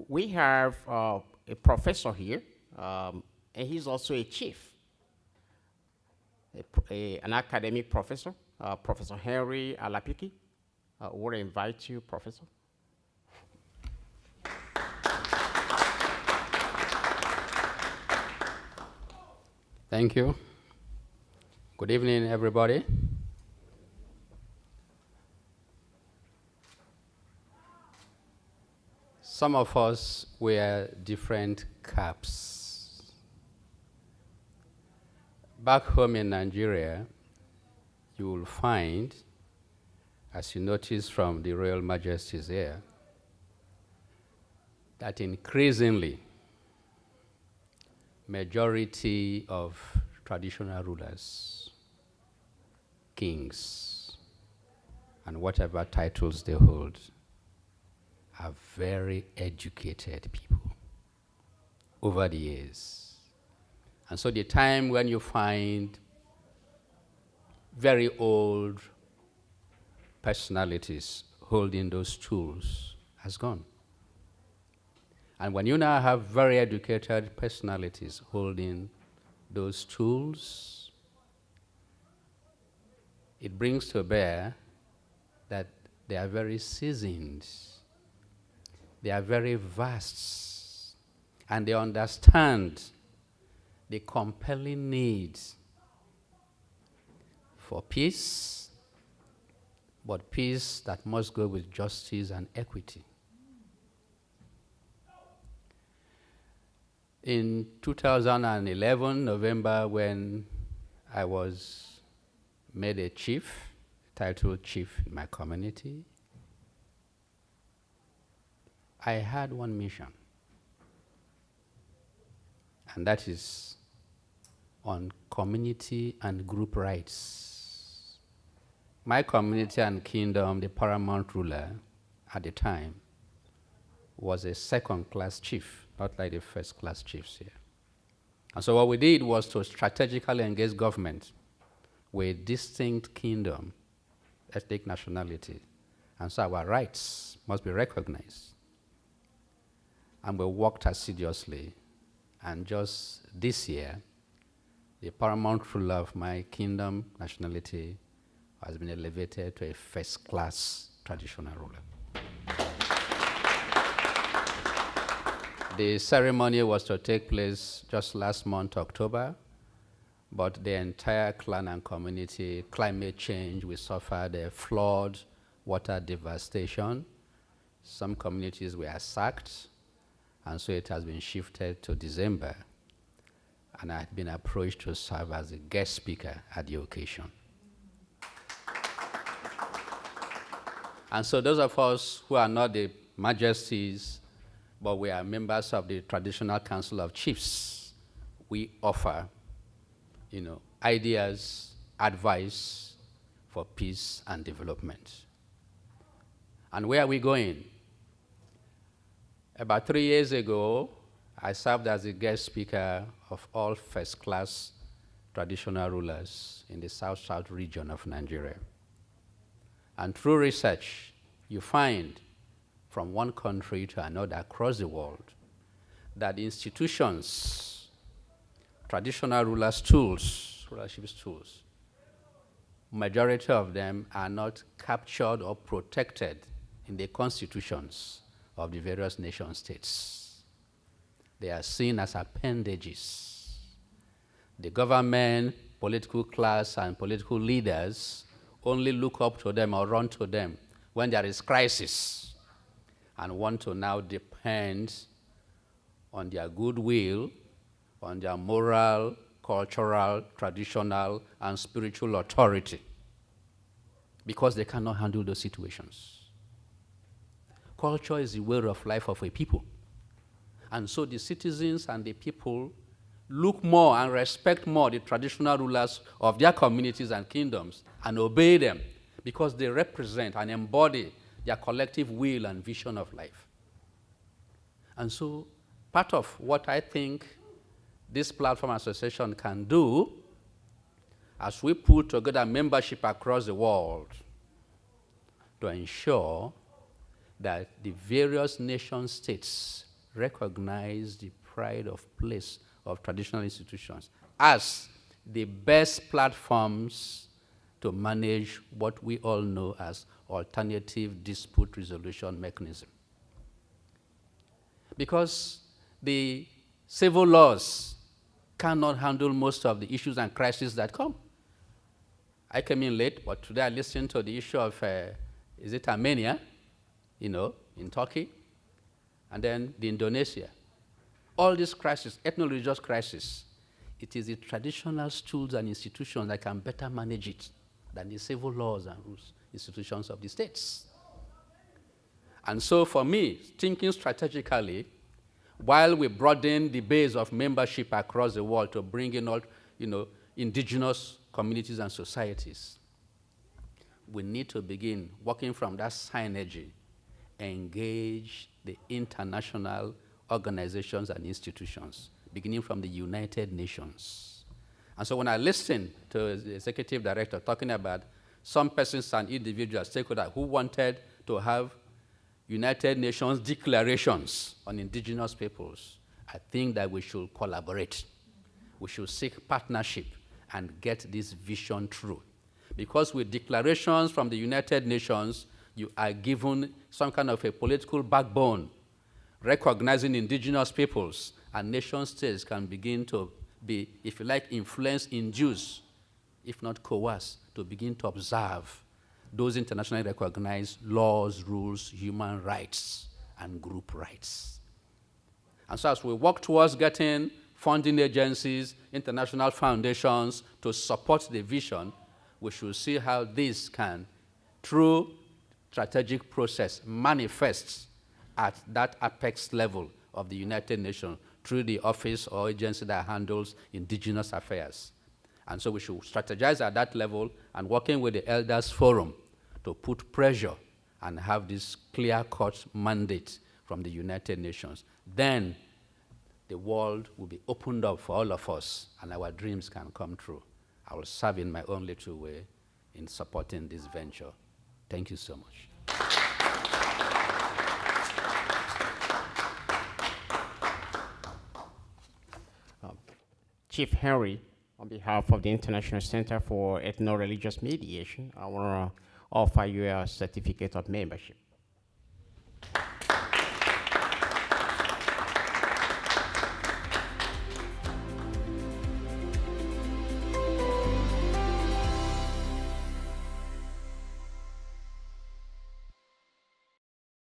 We have a professor here, and he's also a chief, an academic professor, Professor Henry Alapiki. I want to invite you, Professor. Thank you. Good evening, everybody. Some of us wear different caps. Back home in Nigeria, you will find, as you notice from the Royal Majesties here, that increasingly, majority of traditional rulers, kings, and whatever titles they hold, are very educated people over the years. And so the time when you find very old personalities holding those stools has gone. And when you now have very educated personalities holding those stools, it brings to bear that they are very seasoned. They are very vast, and they understand the compelling need for peace, but peace that must go with justice and equity. In 2011, November, when I was made a chief, titled chief in my community, I had one mission, and that is on community and group rights. My community and kingdom, the paramount ruler at the time, was a second-class chief, not like the first-class chiefs here. And so what we did was to strategically engage government with distinct kingdom, ethnic nationality, and so our rights must be recognized. And we worked assiduously, and just this year, the paramount ruler of my kingdom nationality has been elevated to a first-class traditional ruler. The ceremony was to take place just last month, October, but the entire clan and community, climate change, we suffered a flood, water devastation. Some communities were sacked, and so it has been shifted to December. And I had been approached to serve as a guest speaker at the occasion. And so those of us who are not the majesties, but we are members of the Traditional Council of Chiefs, we offer, ideas, advice for peace and development. And where are we going? About 3 years ago, I served as a guest speaker of all first-class traditional rulers in the South-South region of Nigeria. And through research, you find from one country to another across the world that institutions, traditional rulers' tools, rulership tools, majority of them are not captured or protected in the constitutions of the various nation states. They are seen as appendages. The government, political class, and political leaders only look up to them or run to them when there is crisis and want to now depend on their goodwill, on their moral, cultural, traditional, and spiritual authority because they cannot handle those situations. Culture is the way of life of a people. And so the citizens and the people look more and respect more the traditional rulers of their communities and kingdoms and obey them because they represent and embody their collective will and vision of life. And so part of what I think this platform association can do as we put together membership across the world to ensure that the various nation states recognize the pride of place of traditional institutions as the best platforms to manage what we all know as alternative dispute resolution mechanism. Because the civil laws cannot handle most of the issues and crises that come. I came in late, but today I listened to the issue of, is it Armenia, in Turkey, and then the Indonesia. All these crises, ethno-religious crises, it is the traditional tools and institutions that can better manage it than the civil laws and rules, institutions of the states. And so for me, thinking strategically, while we broaden the base of membership across the world to bring in all, indigenous communities and societies, we need to begin working from that synergy, engage the international organizations and institutions, beginning from the United Nations. And so when I listen to the executive director talking about some persons and individuals, stakeholders who wanted to have United Nations declarations on indigenous peoples, I think that we should collaborate. We should seek partnership and get this vision through. Because with declarations from the United Nations, you are given some kind of a political backbone, recognizing indigenous peoples, and nation states can begin to be, if you like, influence-induced, if not coerced, to begin to observe those internationally recognized laws, rules, human rights, and group rights. And so as we work towards getting funding agencies, international foundations to support the vision, we should see how this can, through strategic process, manifest at that apex level of the United Nations through the office or agency that handles indigenous affairs. And so we should strategize at that level and working with the Elders Forum to put pressure and have this clear-cut mandate from the United Nations. Then the world will be opened up for all of us and our dreams can come true. I will serve in my own little way in supporting this venture. Thank you so much. Chief Henry, on behalf of the International Center for Ethno-Religious Mediation, I want to offer you a certificate of membership.